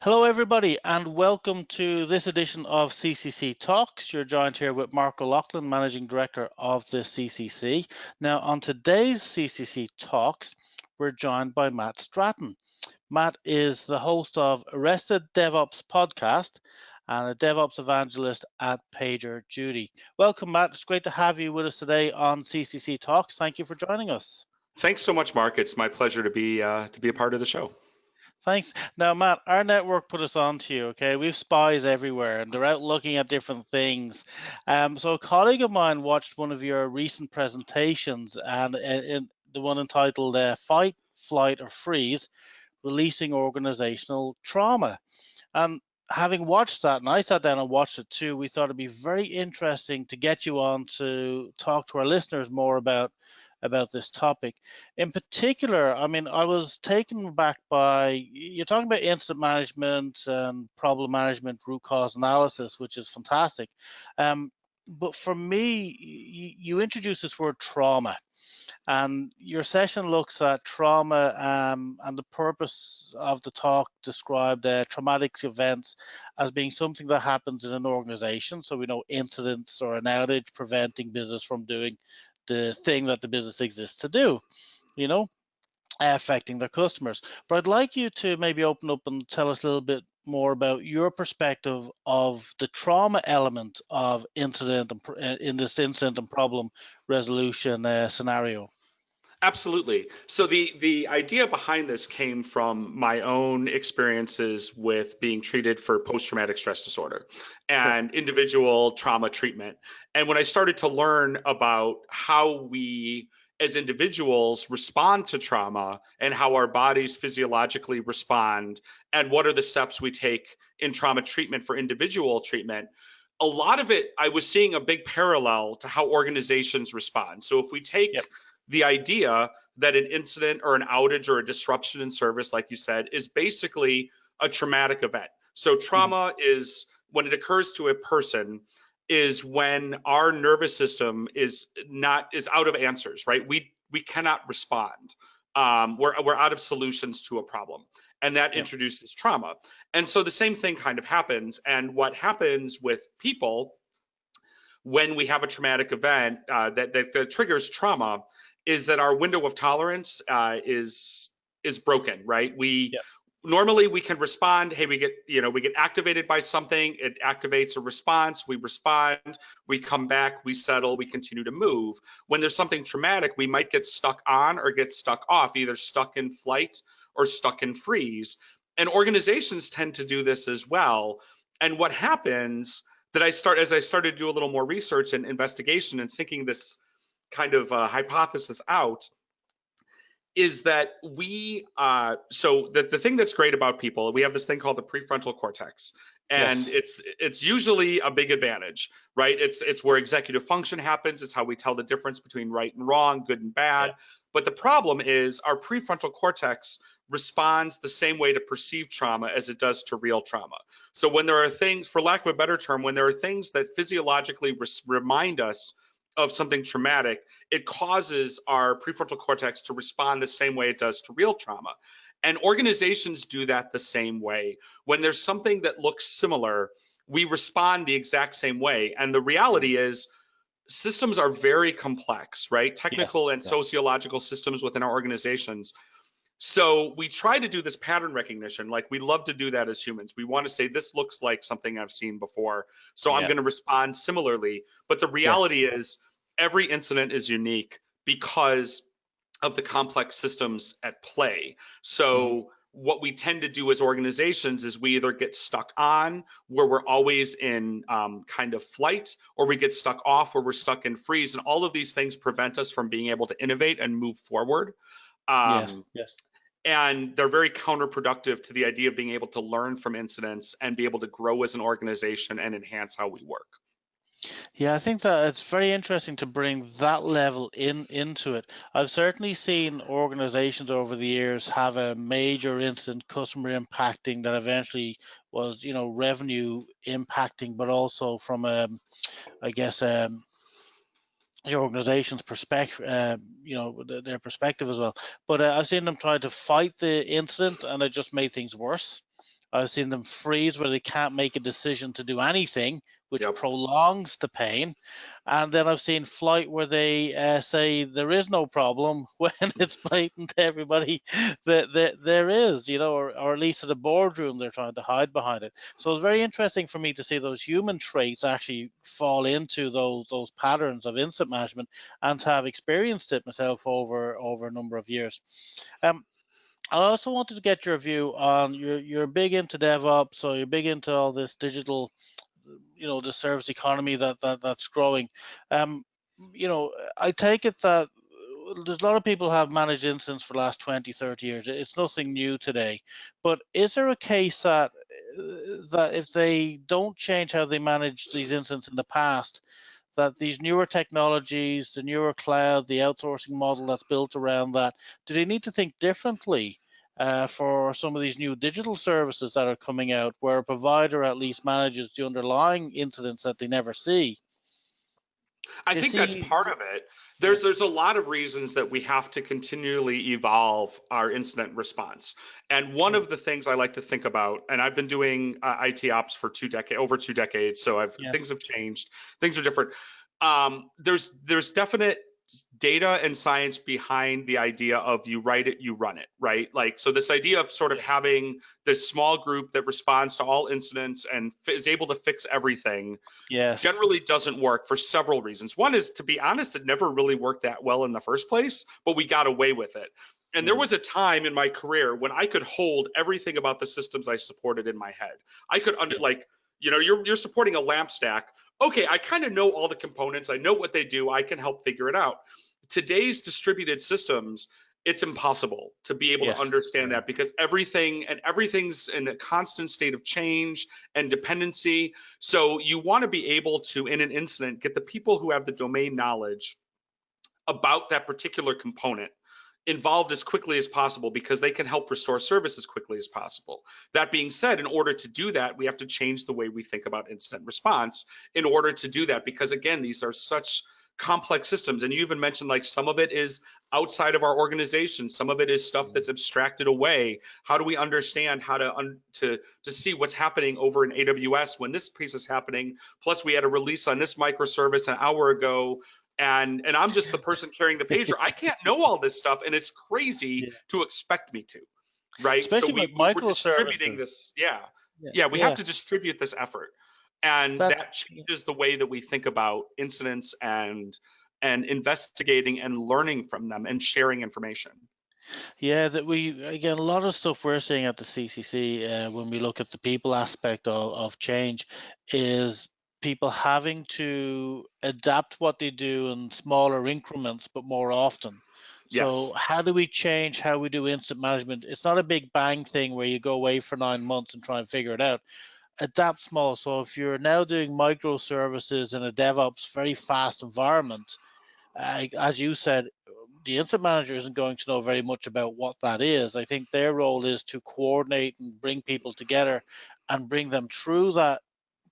Hello, everybody, and welcome to this edition of CCC Talks. You're joined here with Mark O'Loughlin, Managing Director of the CCC. Now, on today's CCC Talks, we're joined by Matt Stratton. Matt is the host of Arrested DevOps podcast and a DevOps evangelist at PagerDuty. Welcome, Matt. It's great to have you with us today on CCC Talks. Thank you for joining us. Thanks so much, Mark. It's my pleasure to be a part of the show. Thanks. Now, Matt, our network put us on to you, okay? We've spies everywhere and they're out looking at different things. So a colleague of mine watched one of your recent presentations and in the one entitled Fight, Flight, or Freeze, Releasing Organizational Trauma. And having watched that, and I sat down and watched it too, we thought it'd be very interesting to get you on to talk to our listeners more about this topic. In particular, I mean, I was taken back by you're talking about incident management and problem management, root cause analysis, which is fantastic. But for me, you introduced this word trauma. And your session looks at trauma and the purpose of the talk described traumatic events as being something that happens in an organization. So we know incidents or an outage preventing business from doing the thing that the business exists to do, you know, affecting their customers. But I'd like you to maybe open up and tell us a little bit more about your perspective of the trauma element of incident in this incident and problem resolution scenario. Absolutely. So the idea behind this came from my own experiences with being treated for post-traumatic stress disorder Sure. and individual trauma treatment. And when I started to learn about how we as individuals respond to trauma and how our bodies physiologically respond and what are the steps we take in trauma treatment for individual treatment, a lot of it I was seeing a big parallel to how organizations respond. So if we take Yep. the idea that an incident or an outage or a disruption in service, like you said, is basically a traumatic event. So Mhm. trauma is when it occurs to a person is when our nervous system is out of answers, right? We cannot respond. We're out of solutions to a problem, and that Yep. introduces trauma. And so the same thing kind of happens. And what happens with people when we have a traumatic event that triggers trauma is that our window of tolerance is broken, right? We Yep. normally we can respond. Hey, we get activated by something. It activates a response. We respond. We come back. We settle. We continue to move. When there's something traumatic, we might get stuck on or get stuck off, either stuck in flight or stuck in freeze. And organizations tend to do this as well. And what happens that as I started to do a little more research and investigation and thinking this kind of hypothesis out, is that the thing that's great about people, we have this thing called the prefrontal cortex, and Yes. it's usually a big advantage, right? It's where executive function happens. It's how we tell the difference between right and wrong, good and bad. Yep. But the problem is our prefrontal cortex responds the same way to perceived trauma as it does to real trauma. So when there are things, for lack of a better term, when there are things that physiologically remind us of something traumatic, it causes our prefrontal cortex to respond the same way it does to real trauma. And organizations do that the same way. When there's something that looks similar, we respond the exact same way. And the Mhm. reality is, systems are very complex, right? Yes. Technical and Yes. sociological systems within our organizations. So we try to do this pattern recognition. Like we love to do that as humans. We want to say, this looks like something I've seen before, so I'm Yeah. going to respond similarly. But the Yes. reality is, every incident is unique because of the complex systems at play. Mhm. So what we tend to do as organizations is we either get stuck on where we're always in kind of flight, or we get stuck off where we're stuck in freeze. And all of these things prevent us from being able to innovate and move forward. Yes. Um, Yes. and they're very counterproductive to the idea of being able to learn from incidents and be able to grow as an organization and enhance how we work. Yeah, I think that it's very interesting to bring that level into it. I've certainly seen organizations over the years have a major incident, customer impacting that eventually was, revenue impacting, but also from I guess, the organization's perspective, their perspective as well. But I've seen them try to fight the incident, and it just made things worse. I've seen them freeze where they can't make a decision to do anything, which Yep. prolongs the pain. And then I've seen flight where they say there is no problem when it's blatant to everybody that there is, or at least at the boardroom they're trying to hide behind it. So it's very interesting for me to see those human traits actually fall into those patterns of incident management, and to have experienced it myself over a number of years. Um, I also wanted to get your view on you're big into DevOps, so you're big into all this digital, the service economy that's growing. Um, I take it that there's a lot of people have managed incidents for the last 20, 30 years. It's nothing new today. But is there a case that if they don't change how they manage these incidents in the past, that these newer technologies, the newer cloud, the outsourcing model that's built around that, do they need to think differently for some of these new digital services that are coming out, where a provider at least manages the underlying incidents that they never see? I Do you think that's see? part of it. Yeah, There's a lot of reasons that we have to continually evolve our incident response. And one yeah, of the things I like to think about, and I've been doing IT ops for over 2 decades, so yeah, things have changed, things are different. There's definite data and science behind the idea of you write it, you run it, right? Like, so this idea of sort of yeah. having this small group that responds to all incidents and is able to fix everything Yes. generally doesn't work for several reasons. One is, to be honest, it never really worked that well in the first place, but we got away with it. And there Mm, was a time in my career when I could hold everything about the systems I supported in my head. I could yeah, you're supporting a lamp stack. Okay, I kind of know all the components. I know what they do. I can help figure it out. Today's distributed systems, it's impossible to be able to yes. understand Yeah. that because everything's in a constant state of change and dependency. So you want to be able to, in an incident, get the people who have the domain knowledge about that particular component involved as quickly as possible because they can help restore service as quickly as possible. That being said, in order to do that, we have to change the way we think about incident response in order to do that, because again, these are such complex systems. And you even mentioned like some of it is outside of our organization, some of it is stuff Mm, that's abstracted away. How do we understand how to see what's happening over in AWS when this piece is happening? Plus, we had a release on this microservice an hour ago, and I'm just the person carrying the pager. I can't know all this stuff, and it's crazy yeah. to expect me to, right? So Especially with we're distributing microservices. this. Yeah, Yeah, yeah, we have yeah. to distribute this effort, and That. that changes the way that we think about incidents and investigating and learning from them and sharing information. Yeah, that we again a lot of stuff we're seeing at the CCC when we look at the people aspect of change is people having to adapt what they do in smaller increments but more often. So Yes. how do we change how we do incident management? It's not a big bang thing where you go away for 9 months and try and figure it out. Adapt small. So if you're now doing microservices in a DevOps very fast environment, as you said, the incident manager isn't going to know very much about what that is. I think their role is to coordinate and bring people together and bring them through that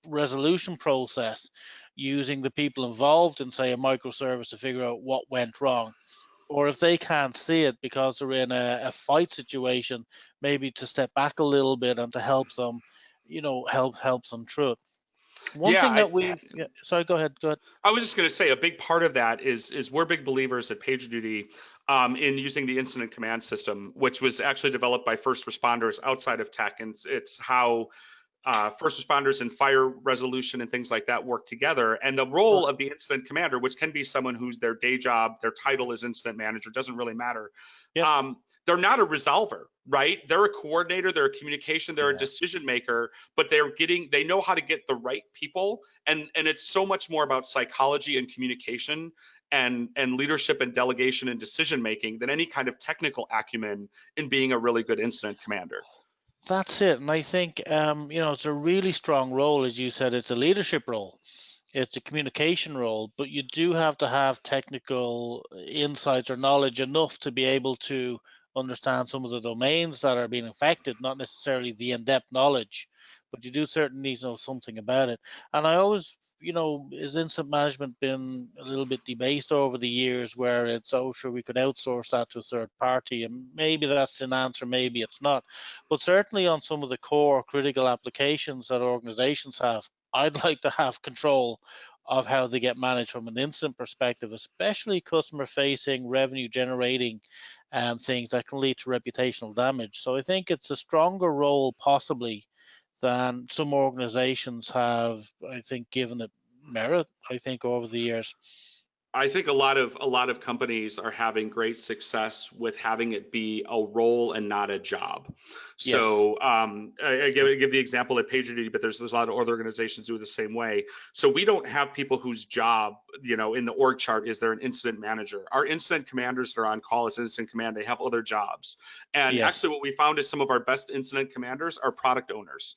resolution process using the people involved in, say, a microservice to figure out what went wrong. Or if they can't see it because they're in a fight situation, maybe to step back a little bit and to help them, help them through it. One Yeah, thing I that think yeah, sorry, go ahead, go ahead. I was just going to say a big part of that is we're big believers at PagerDuty in using the incident command system, which was actually developed by first responders outside of tech, and it's how first responders and fire resolution and things like that work together. And the role Right. of the incident commander, which can be someone who's their day job, their title is incident manager, doesn't really matter. Yep. Um, they're not a resolver, right? They're a coordinator, they're a communication, they're a Yeah. decision maker, but they know how to get the right people. And it's so much more about psychology and communication and leadership and delegation and decision making than any kind of technical acumen in being a really good incident commander. That's it. And I think, it's a really strong role. As you said, it's a leadership role, it's a communication role, but you do have to have technical insights or knowledge enough to be able to understand some of the domains that are being affected, not necessarily the in-depth knowledge, but you do certainly need to know something about it. And I always, is incident management been a little bit debased over the years, where it's, oh, sure, we could outsource that to a third party, and maybe that's an answer, maybe it's not. But certainly on some of the core critical applications that organizations have, I'd like to have control of how they get managed from an incident perspective, especially customer facing, revenue generating things that can lead to reputational damage. So I think it's a stronger role possibly than some organizations have, I think, given it merit, I think, over the years. I think a lot of companies are having great success with having it be a role and not a job. Yes. So I give the example at PagerDuty, but there's a lot of other organizations do it the same way. So we don't have people whose job, in the org chart is they're an incident manager. Our incident commanders that are on call as incident command, they have other jobs. And Yes. actually, what we found is some of our best incident commanders are product owners,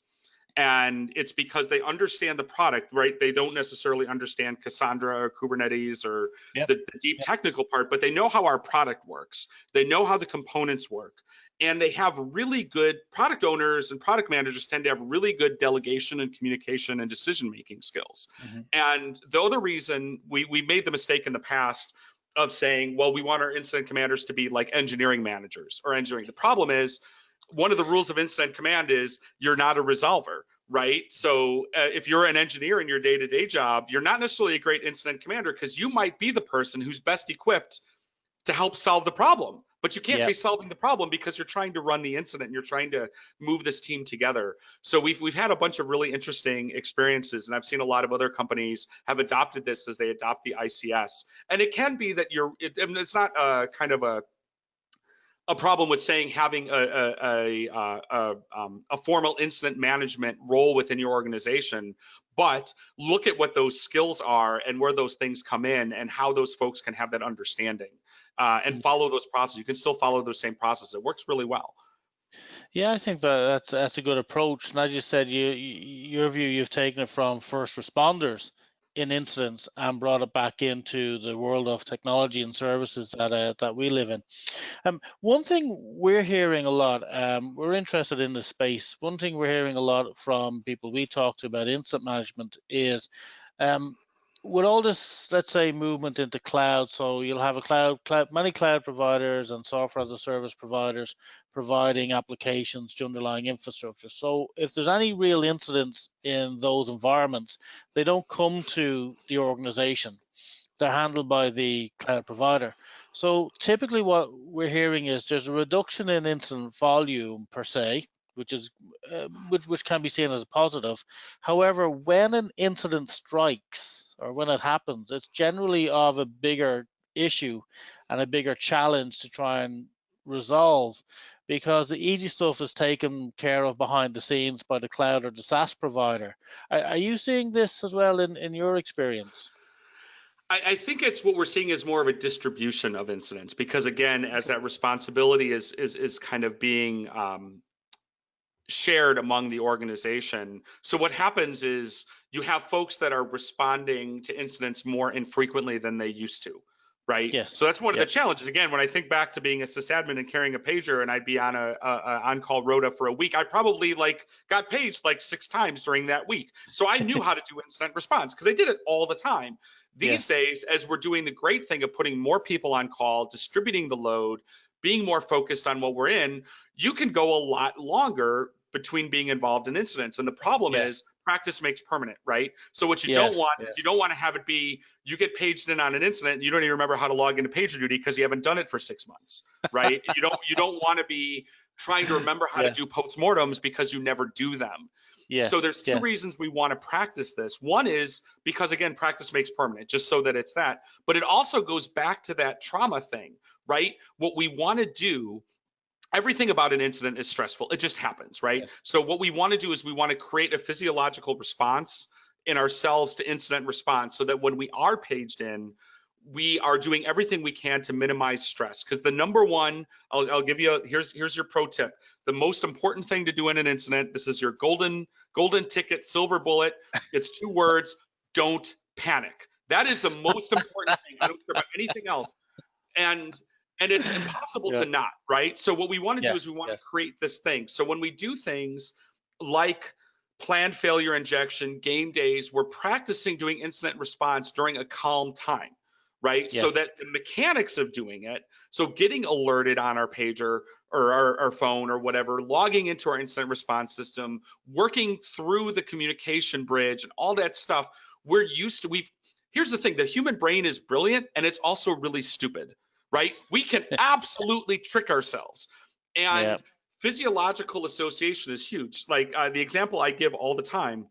and it's because they understand the product, right? They don't necessarily understand Cassandra or Kubernetes or Yep. the deep technical part, but they know how our product works. They know how the components work. And they have really good product owners, and product managers tend to have really good delegation and communication and decision making skills. Hmm. And the other reason we made the mistake in the past of saying, well, we want our incident commanders to be like engineering managers or engineering. The problem is, one of the rules of incident command is you're not a resolver, right? So if you're an engineer in your day-to-day job, you're not necessarily a great incident commander, because you might be the person who's best equipped to help solve the problem, but you can't be Yep. solving the problem because you're trying to run the incident and you're trying to move this team together. So we've had a bunch of really interesting experiences, and I've seen a lot of other companies have adopted this as they adopt the ICS. And it can be that it's not kind of a problem with saying having a formal incident management role within your organization, but look at what those skills are and where those things come in and how those folks can have that understanding and follow those processes. You can still follow those same processes. It works really well. Yeah, I think that's a good approach. And as you said, your view, you've taken it from first responders in incidents and brought it back into the world of technology and services that we live in. One thing we're hearing a lot, we're interested in this space. One thing we're hearing a lot from people we talk to about incident management is, um, with all this, let's say, movement into cloud, so you'll have many cloud providers and software as a service providers providing applications to underlying infrastructure. So if there's any real incidents in those environments, they don't come to the organization. They're handled by the cloud provider. So typically what we're hearing is there's a reduction in incident volume per se, which is which can be seen as a positive. However, when an incident strikes or when it happens, it's generally of a bigger issue and a bigger challenge to try and resolve, because the easy stuff is taken care of behind the scenes by the cloud or the SaaS provider. Are you seeing this as well in your experience? I think it's what we're seeing is more of a distribution of incidents, because again, as that responsibility is kind of being shared among the organization. So what happens is you have folks that are responding to incidents more infrequently than they used to, right? Yes. So that's one of the Yep. challenges. Again, when I think back to being a sysadmin and carrying a pager, and I'd be on a on-call rota for a week, I probably like got paged like 6 times during that week. So I knew how to do incident response because I did it all the time. These Yes. days, as we're doing the great thing of putting more people on call, distributing the load, being more focused on what we're in, you can go a lot longer between being involved in incidents. And the problem Yes. is practice makes permanent, right? So what you don't Yes. want is you Yes. don't want to have it be you get paged in on an incident and you don't even remember how to log into PagerDuty because you haven't done it for 6 months, right? You don't want to be trying to remember how to Yeah. do postmortems because you never do them. So Yes. there's two Yes. reasons we want to practice this. One is because again, practice makes permanent, just so that it's that. But it also goes back to that trauma thing, right? What we want to do, everything about an incident is stressful. It just happens, right? Yes. So what we want to do is we want to create a physiological response in ourselves to incident response so that when we are paged in, we are doing everything we can to minimize stress. Because the number one, I'll give you here's your pro tip. The most important thing to do in an incident, this is your golden ticket, silver bullet. It's 2 words: don't panic. That is the most important thing. I don't care about anything else. And it's impossible to Yeah. not, right? So what we want to do is Yes. we want to Yes. create this thing. So when we do things like planned failure injection, game days, we're practicing doing incident response during a calm time, right? So Yes. that the mechanics of doing it, so getting alerted on our pager or our phone or whatever, logging into our incident response system, working through the communication bridge and all that stuff, we're used to, here's the thing, the human brain is brilliant and it's also really stupid, right? We can absolutely trick ourselves. Yeah. And physiological association is huge. Like the example I give all the time.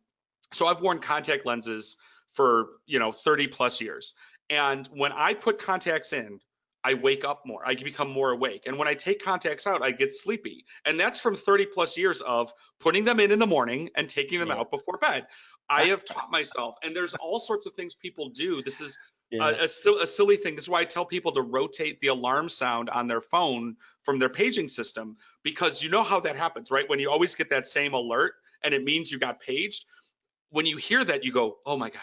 So I've worn contact lenses for 30 plus years, and when I put contacts in, I wake up more. I become more awake. And when I take contacts out, I get sleepy. And that's from 30 plus years of putting them in the morning and taking them Yeah. out before bed. I have taught myself, and there's all sorts of things people do. This is Yeah. a silly thing. This is why I tell people to rotate the alarm sound on their phone from their paging system, because you know how that happens, right? When you always get that same alert and it means you got paged, when you hear that, you go, oh my God.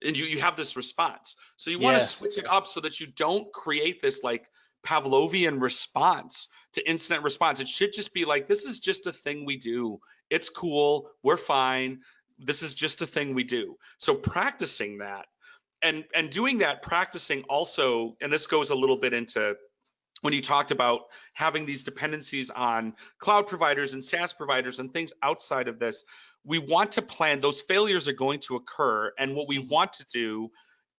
And you have this response. So you want to Yes. switch it up so that you don't create this like Pavlovian response to incident response. It should just be like, this is just a thing we do. It's cool. We're fine. This is just a thing we do. So practicing that and doing that, practicing also, and this goes a little bit into when you talked about having these dependencies on cloud providers and SaaS providers and things outside of this, we want to plan, those failures are going to occur. And what we Mhm. want to do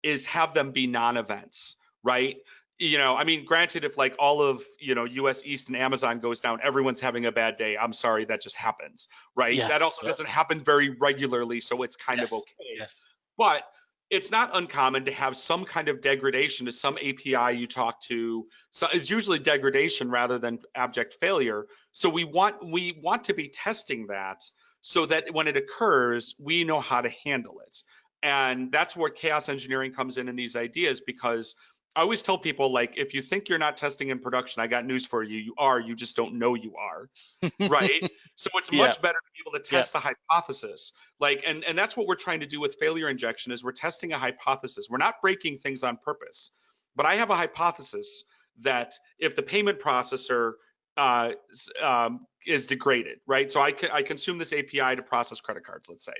is have them be non-events, right? I mean, granted, if like all of, US East and Amazon goes down, everyone's having a bad day. I'm sorry, that just happens, right? Yeah. That also Yeah. doesn't happen very regularly. So it's kind of Yes. okay. Yes. But it's not uncommon to have some kind of degradation to some API you talk to. So it's usually degradation rather than abject failure. So we want to be testing that so that when it occurs, we know how to handle it. And that's where chaos engineering comes in these ideas, because I always tell people, like, if you think you're not testing in production, I got news for you. You are, you just don't know you are, right? So it's Yeah. much better to be able to Yeah. test a hypothesis. Like, and that's what we're trying to do with failure injection, is we're testing a hypothesis. We're not breaking things on purpose. But I have a hypothesis that if the payment processor uh, is degraded, right? So I consume this API to process credit cards, let's say.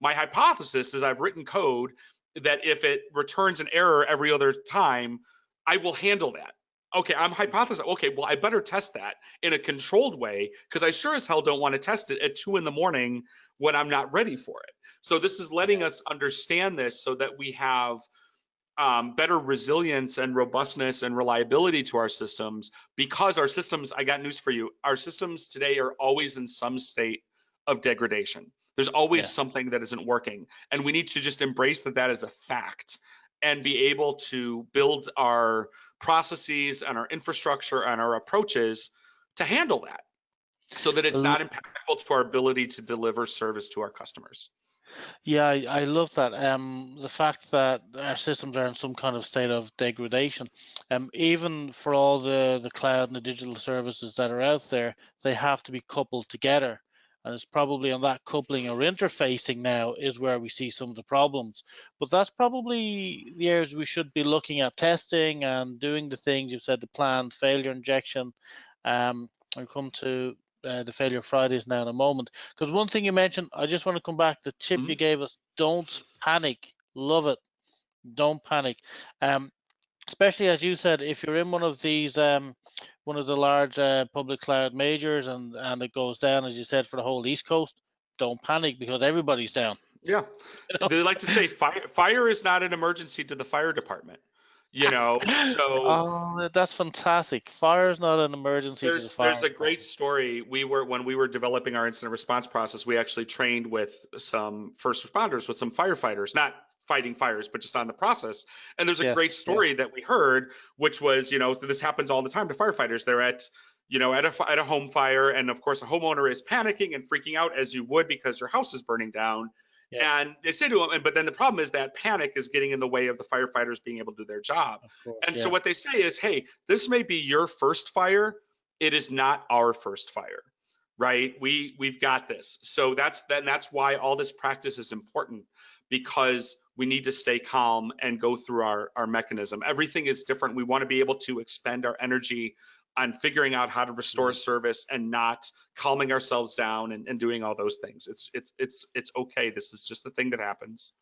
My hypothesis is I've written code that if it returns an error every other time, I will handle that. Okay, I'm hypothesizing. Okay, well, I better test that in a controlled way, because I sure as hell don't want to test it at 2 in the morning when I'm not ready for it. So this is letting us understand this so that we have better resilience and robustness and reliability to our systems, because our systems, I got news for you, our systems today are always in some state of degradation. There's always Yeah. something that isn't working. And we need to just embrace that as a fact and be able to build our processes and our infrastructure and our approaches to handle that so that it's Well, not impactful to our ability to deliver service to our customers. yeah, I love that. The fact that our systems are in some kind of state of degradation. Even for all the cloud and the digital services that are out there, they have to be coupled together. And it's probably on that coupling or interfacing now is where we see some of the problems. But that's probably the areas we should be looking at testing and doing the things you've said, the planned failure injection. I'll come to the failure Fridays now in a moment. Because one thing you mentioned, I just want to come back. The tip you Mhm. gave us: don't panic. Love it. Don't panic. Um, Especially as you said, if you're in one of these, one of the large public cloud majors, and it goes down, as you said, for the whole East Coast, don't panic because everybody's down. Yeah. You know? They like to say fire is not an emergency to the fire department. So Oh, that's fantastic. Fire is not an emergency to the there's fire a great department. story. When we were developing our incident response process, we actually trained with some first responders, with some firefighters, not fighting fires, but just on the process. And there's a great Yes, yes, story that we heard, which was, so this happens all the time to firefighters. They're at a home fire, and of course a homeowner is panicking and freaking out, as you would, because your house is burning down. yeah, And they say to them, but then the problem is that panic is getting in the way of the firefighters being able to do their job. of course, And so yeah, what they say is, hey, this may be your first fire, it is not our first fire, right? We've got this. So that's why all this practice is important, because we need to stay calm and go through our mechanism. Everything is different. We want to be able to expend our energy on figuring out how to restore service and not calming ourselves down and doing all those things. It's okay. This is just a thing that happens.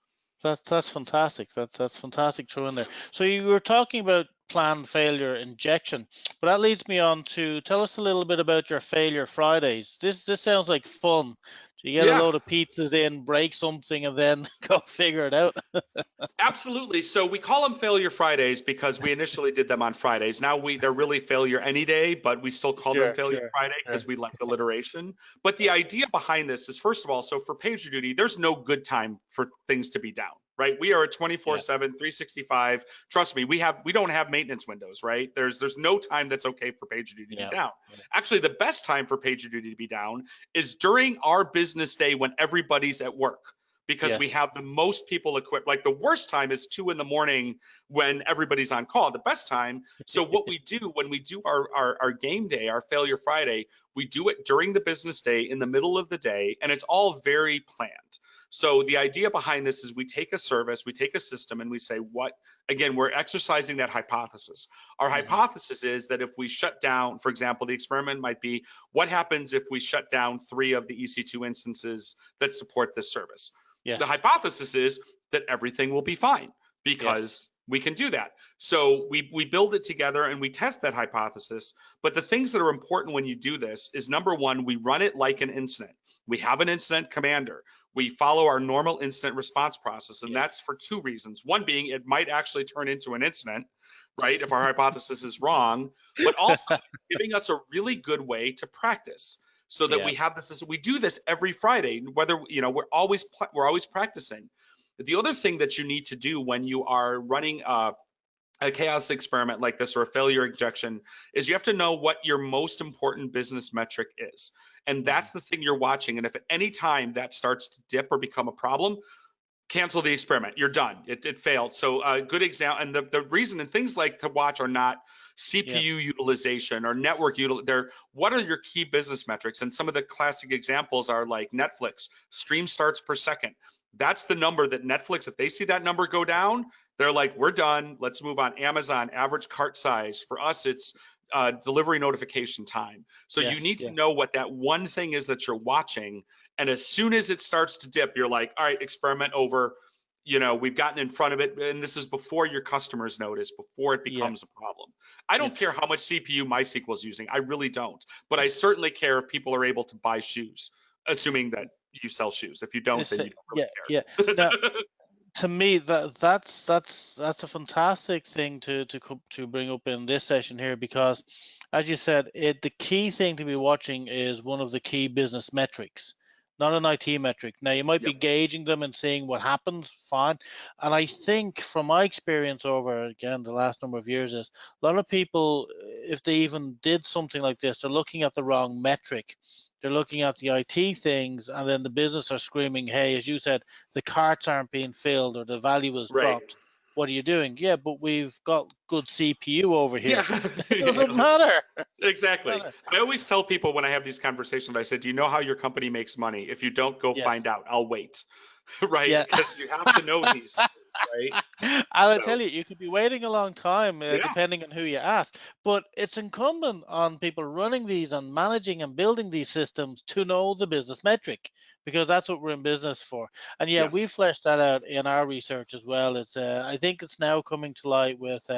That's fantastic. That's fantastic throw in there. So you were talking about planned failure injection, but that leads me on to tell us a little bit about your failure Fridays. This sounds like fun. So you get a Yeah. load of pizzas in, break something, and then go figure it out. Absolutely. So we call them failure Fridays because we initially did them on Fridays. Now they're really failure any day, but we still call them Sure, failure sure, Friday sure. because we like alliteration. But the idea behind this is, first of all, so for PagerDuty, there's no good time for things to be down, right? We are a Yeah, 24/7, 365. Trust me, we don't have maintenance windows, right? There's no time that's okay for PagerDuty to be yeah, down. yeah. Actually, the best time for PagerDuty to be down is during our business day when everybody's at work, because we Yes, have the most people equipped. Like the worst time is 2 in the morning when everybody's on call. The best time. So what we do when we do our game day, our failure Friday, we do it during the business day in the middle of the day, and it's all very planned. So the idea behind this is we take a service, we take a system, and we say what, again, we're exercising that hypothesis. Our hmm, hypothesis is that if we shut down, for example, the experiment might be, what happens if we shut down 3 of the EC2 instances that support this service? The yes, hypothesis is that everything will be fine yes, because we can do that. So we build it together and we test that hypothesis. But the things that are important when you do this is, number one, we run it like an incident. We have an incident commander. We follow our normal incident response process. And yes, that's for two reasons. One being it might actually turn into an incident, right? If our hypothesis is wrong, but also giving us a really good way to practice, so that yeah, we have this. We do this every Friday, whether we're always practicing. The other thing that you need to do when you are running a chaos experiment like this or a failure injection is you have to know what your most important business metric is, and hmm, that's the thing you're watching. And if at any time that starts to dip or become a problem, cancel the experiment. You're done. It failed. So a good example, and the reason and things like to watch are not yeah, CPU utilization or network utilization. They're what are your key business metrics? And some of the classic examples are like Netflix, stream starts per second. That's the number that Netflix, if they see that number go down, they're like, we're done. Let's move on. Amazon, average cart size. For us, it's delivery notification time. So you yes, need to yes, know what that one thing is that you're watching, and as soon as it starts to dip, you're like, all right, experiment over. We've gotten in front of it. And this is before your customers notice, before it yeah, becomes a problem. I yeah. don't care how much CPU MySQL is using. I really don't. But I certainly care if people are able to buy shoes, assuming that you sell shoes. If you don't, then you don't Yeah, yeah. really Now, care. to me, that's a fantastic thing to bring up in this session here, because as you said, the key thing to be watching is one of the key business metrics, not an IT metric. Now you might be Yep. gauging them and seeing what happens, fine. And I think from my experience over again the last number of years is a lot of people, if they even did something like this, they're looking at the wrong metric. They're looking at the IT things, and then the business are screaming, "Hey, as you said, the carts aren't being filled or the value is Right. dropped. What are you doing?" Yeah, but we've got good CPU over Yeah. here. It doesn't matter. Exactly. Matter. I always tell people when I have these conversations, I said, do you know how your company makes money? If you don't, go Yes. find out. I'll wait. Right? Yeah. Because you have to know these things, right? And I So, tell you, you could be waiting a long time, yeah. depending on who you ask. But it's incumbent on people running these and managing and building these systems to know the business metric, because that's what we're in business for. And yeah, we Yes. fleshed that out in our research as well. I think it's now coming to light with,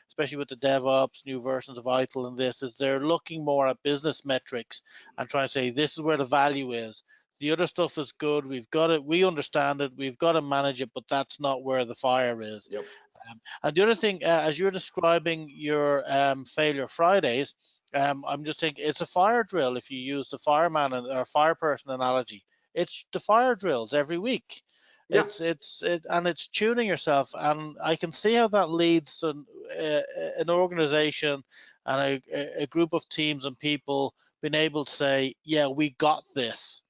especially with the DevOps, new versions of ITIL and this, is they're looking more at business metrics and trying to say this is where the value is. The other stuff is good. We've got it. We understand it. We've got to manage it, but that's not where the fire is. Yep. And the other thing, as you're describing your failure Fridays, I'm just thinking it's a fire drill. If you use the fireman or fire person analogy, it's the fire drills every week. Yeah. And it's tuning yourself, and I can see how that leads to an organization and a group of teams and people being able to say, "Yeah, we got this,"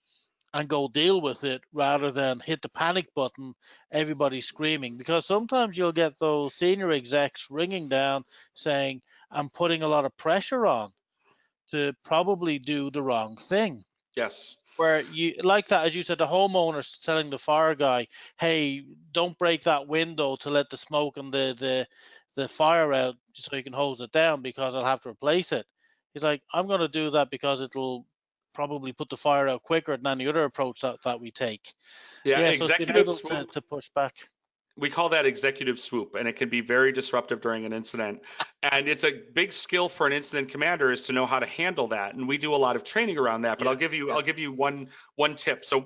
and go deal with it rather than hit the panic button, everybody screaming. Because sometimes you'll get those senior execs ringing down saying, "I'm putting a lot of pressure on to probably do the wrong thing." Yes. Where you like that, as you said, the homeowner's telling the fire guy, "Hey, don't break that window to let the smoke and the fire out so you can hose it down because I'll have to replace it." He's like, I'm going to do that because it'll probably put the fire out quicker than any other approach that we take. Yeah, Yeah, so it's been executive able swoop. to push back. We call that executive swoop, and it can be very disruptive during an incident. And it's a big skill for an incident commander is to know how to handle that. And we do a lot of training around that. But Yeah, yeah, I'll give you one tip. So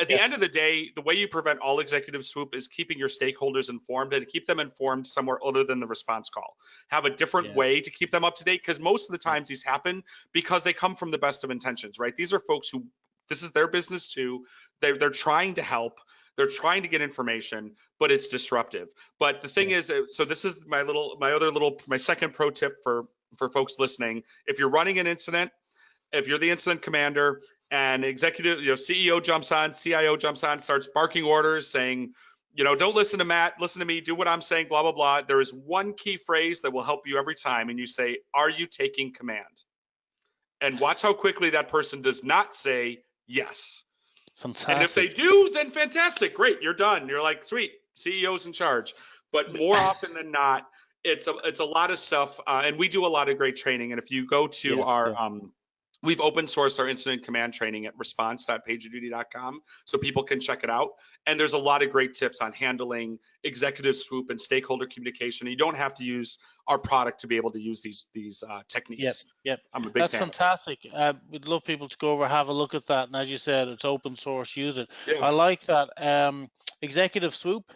at the yes, end of the day, the way you prevent all executive swoop is keeping your stakeholders informed and keep them informed somewhere other than the response call. Have a different yeah, way to keep them up to date because most of the yeah, times these happen because they come from the best of intentions, right? These are folks who this is their business too. They're trying to help. They're trying to get information, but it's disruptive. But the thing yeah. is, so this is my second pro tip for folks listening. If you're running an incident, if you're the incident commander and executive, CEO jumps on, CIO jumps on, starts barking orders saying, don't listen to Matt, listen to me, do what I'm saying, blah, blah, blah. There is one key phrase that will help you every time. And you say, are you taking command? And watch how quickly that person does not say yes. And if they Fantastic. do, then fantastic, great, you're done. You're like, sweet, CEO's in charge. But more often than not, it's a lot of stuff, and we do a lot of great training. And if you go to Yes, our yes, we've open sourced our incident command training at response.pagerduty.com so people can check it out. And there's a lot of great tips on handling executive swoop and stakeholder communication. You don't have to use our product to be able to use these yep, techniques. yep. I'm a big That's fan of fantastic. We'd love people to go over, have a look at that. And as you said, it's open source, use it. it. Yeah. I like that. Executive swoop.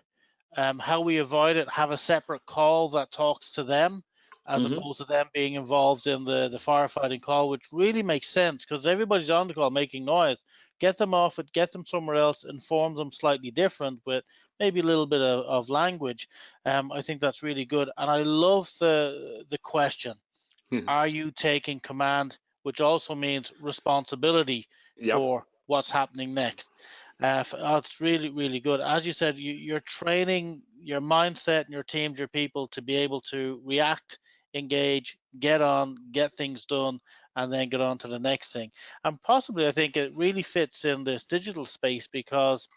How we avoid it, have a separate call that talks to them as Hmm. opposed to them being involved in the firefighting call, which really makes sense because everybody's on the call making noise. Get them off it, get them somewhere else, inform them slightly different with maybe a little bit of language. I think that's really good. And I love the question, are you taking command, which also means responsibility Yep. for what's happening next. It's really, really good. As you said, you're training your mindset and your teams, your people to be able to react, engage, get on, get things done, and then get on to the next thing. And possibly, I think it really fits in this digital space because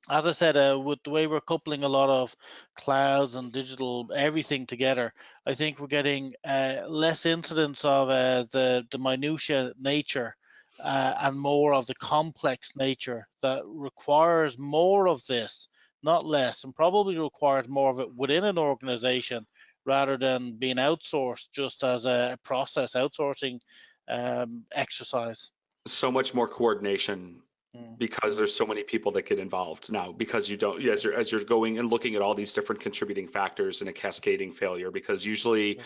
as I said, with the way we're coupling a lot of clouds and digital everything together, I think we're getting less incidents of the minutia nature and more of the complex nature that requires more of this, not less, and probably requires more of it within an organization rather than being outsourced just as a process outsourcing exercise. So much more coordination Mm, because mm, there's so many people that get involved now because you don't as you're going and looking at all these different contributing factors in a cascading failure because usually yeah.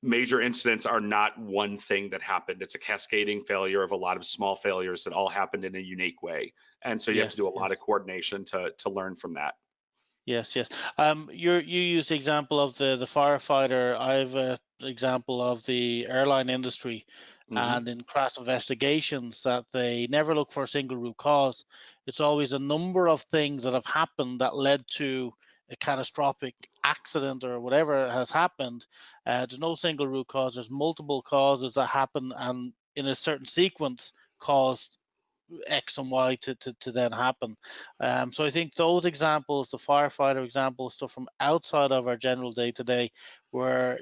major incidents are not one thing that happened. It's a cascading failure of a lot of small failures that all happened in a unique way, and so you have to Yes, do a yes. lot of coordination to learn from that. Yes, yes. You use the example of the firefighter. I have an example of the airline industry, Hmm. and in crash investigations that they never look for a single root cause. It's always a number of things that have happened that led to a catastrophic accident or whatever has happened. There's no single root cause. There's multiple causes that happen, and in a certain sequence, caused X and Y to then happen. So I think those examples, the firefighter examples, stuff from outside of our general day to day, where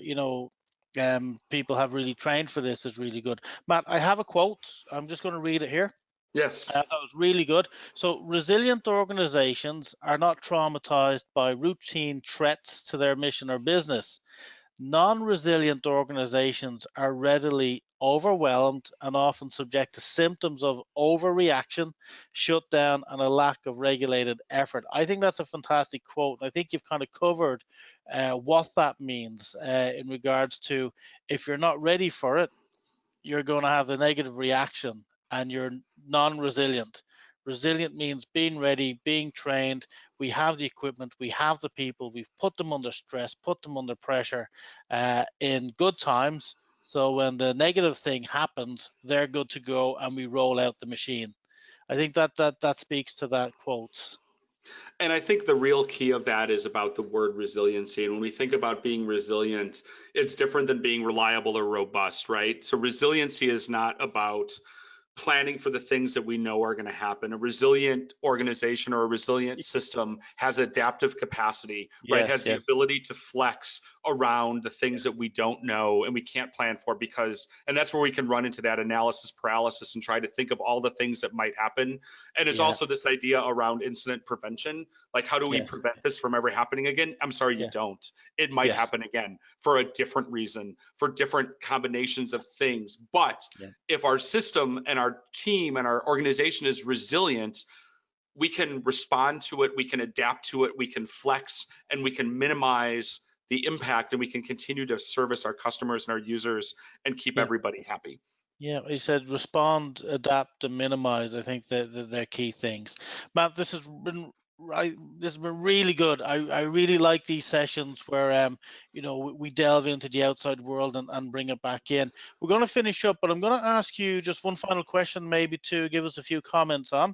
people have really trained for this is really good. Matt, I have a quote. I'm just going to read it here. Yes. That was really good. So resilient organizations are not traumatized by routine threats to their mission or business. Non-resilient organizations are readily overwhelmed and often subject to symptoms of overreaction, shutdown, and a lack of regulated effort. I think that's a fantastic quote. I think you've kind of covered what that means in regards to if you're not ready for it, you're going to have the negative reaction and you're non-resilient. Resilient means being ready, being trained. We have the equipment, we have the people, we've put them under stress, put them under pressure in good times. So when the negative thing happens, they're good to go and we roll out the machine. I think that speaks to that quote. And I think the real key of that is about the word resiliency. And when we think about being resilient, it's different than being reliable or robust, right? So resiliency is not about planning for the things that we know are going to happen. A resilient organization or a resilient system has adaptive capacity, right? Yes, Has the yes, ability to flex around the things that yes, we don't know and we can't plan for, because, and that's where we can run into that analysis paralysis and try to think of all the things that might happen. And it's yeah, also this idea around incident prevention. Like, how do we yes, prevent this from ever happening again? I'm sorry, you yes, don't. It might yes, happen again for a different reason, for different combinations of things. But yeah, if our system and our team and our organization is resilient, we can respond to it, we can adapt to it, we can flex, and we can minimize the impact, and we can continue to service our customers and our users and keep yeah. everybody happy. Yeah, he said respond, adapt, and minimize. I think that they're key things. Matt, this has been right. This has been really good. I really like these sessions where we delve into the outside world and bring it back in. We're going to finish up, but I'm going to ask you just one final question, maybe to give us a few comments on.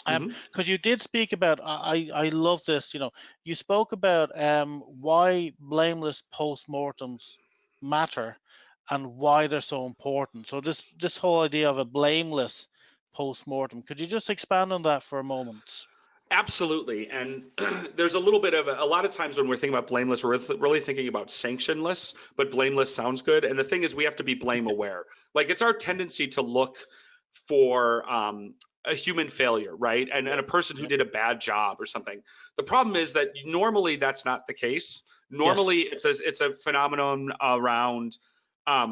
Mhm. Because you did speak about, I love this. You spoke about why blameless postmortems matter and why they're so important. So this whole idea of a blameless postmortem, could you just expand on that for a moment? Absolutely. And there's a little bit of a lot of times when we're thinking about blameless, we're really thinking about sanctionless, but blameless sounds good. And the thing is, we have to be blame aware. Like, it's our tendency to look for a human failure, right? And Yeah, a person who yeah, did a bad job or something. The problem is that normally that's not the case. yes, Normally it's a phenomenon around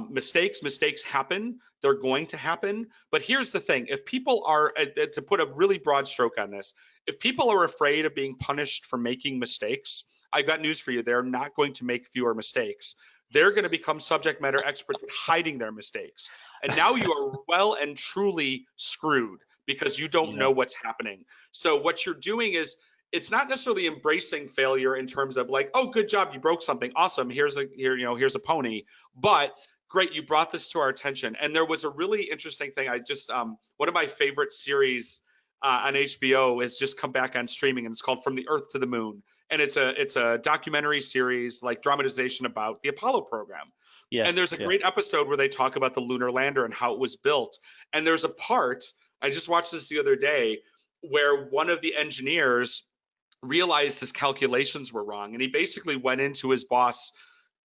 mistakes. Mistakes happen. They're going to happen. But here's the thing: if people are, to put a really broad stroke on this, if people are afraid of being punished for making mistakes, I've got news for you. They're not going to make fewer mistakes. They're going to become subject matter experts at hiding their mistakes. And now you are well and truly screwed because you don't yeah, know what's happening. So what you're doing is, it's not necessarily embracing failure in terms of like, oh, good job, you broke something, awesome, here's a pony, but great, you brought this to our attention. And there was a really interesting thing. I just one of my favorite series on HBO has just come back on streaming, and it's called From the Earth to the Moon. And it's a documentary series, like dramatization about the Apollo program. And yes, there's a yes, great episode where they talk about the lunar lander and how it was built. And there's a part, I just watched this the other day, where one of the engineers realized his calculations were wrong. And he basically went into his boss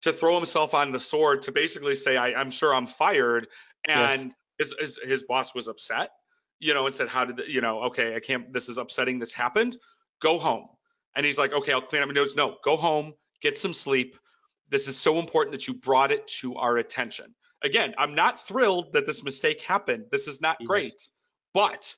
to throw himself on the sword to basically say, I'm sure I'm fired. yes, And his boss was upset, and said, how did, okay, I can't, this is upsetting. This happened. Go home. And he's like, okay, I'll clean up my notes. No, go home, get some sleep. This is so important that you brought it to our attention. Again, I'm not thrilled that this mistake happened. This is not yes, great, but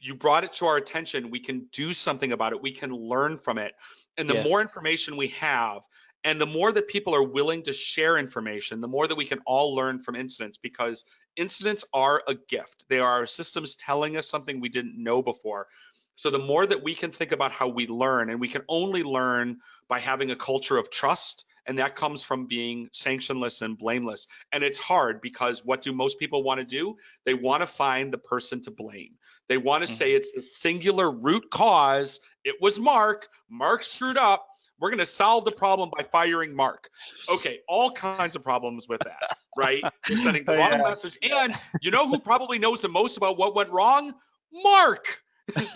you brought it to our attention. We can do something about it. We can learn from it. And the more yes, information we have, and the more that people are willing to share information, the more that we can all learn from incidents, because incidents are a gift. They are our systems telling us something we didn't know before. So the more that we can think about how we learn, and we can only learn by having a culture of trust, and that comes from being sanctionless and blameless. And it's hard because what do most people want to do? They want to find the person to blame. They want to say mhm. it's the singular root cause. It was Mark. Mark screwed up. We're going to solve the problem by firing Mark. Okay, all kinds of problems with that, right? We're sending the Oh, wrong yeah, message. yeah. And you know who probably knows the most about what went wrong? Mark. Right?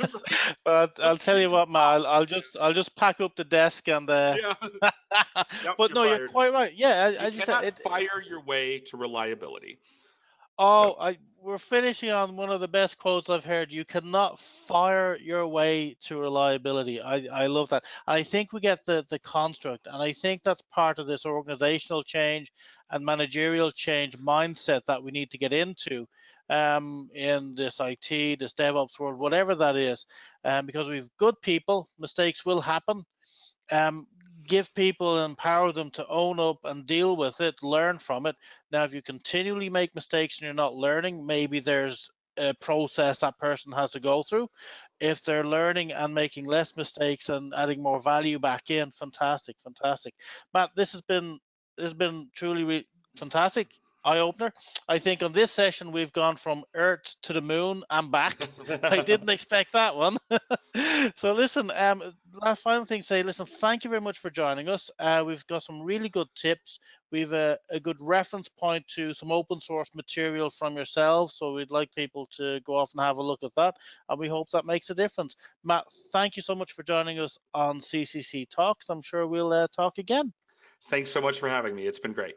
But So I'll tell you what, Matt, I'll just pack up the desk and yeah, yep, but you're no, you're fired. quite right. Yeah, You I just said cannot it. fire your way to reliability. So Oh, we're finishing on one of the best quotes I've heard. You cannot fire your way to reliability. I love that. And I think we get the construct, and I think that's part of this organizational change and managerial change mindset that we need to get into in this IT, this DevOps world, whatever that is. Because we've good people, mistakes will happen. um, Give people and empower them to own up and deal with it, learn from it. Now, if you continually make mistakes and you're not learning, maybe there's a process that person has to go through. If they're learning and making less mistakes and adding more value back in, fantastic, fantastic. Matt, this has been truly fantastic. eye opener. I think on this session we've gone from Earth to the moon and back. I didn't expect that one. So listen, last final thing to say, listen, thank you very much for joining us. We've got some really good tips. We've a good reference point to some open source material from yourselves. So we'd like people to go off and have a look at that. And we hope that makes a difference. Matt, thank you so much for joining us on CCC Talks. I'm sure we'll talk again. Thanks so much for having me. It's been great.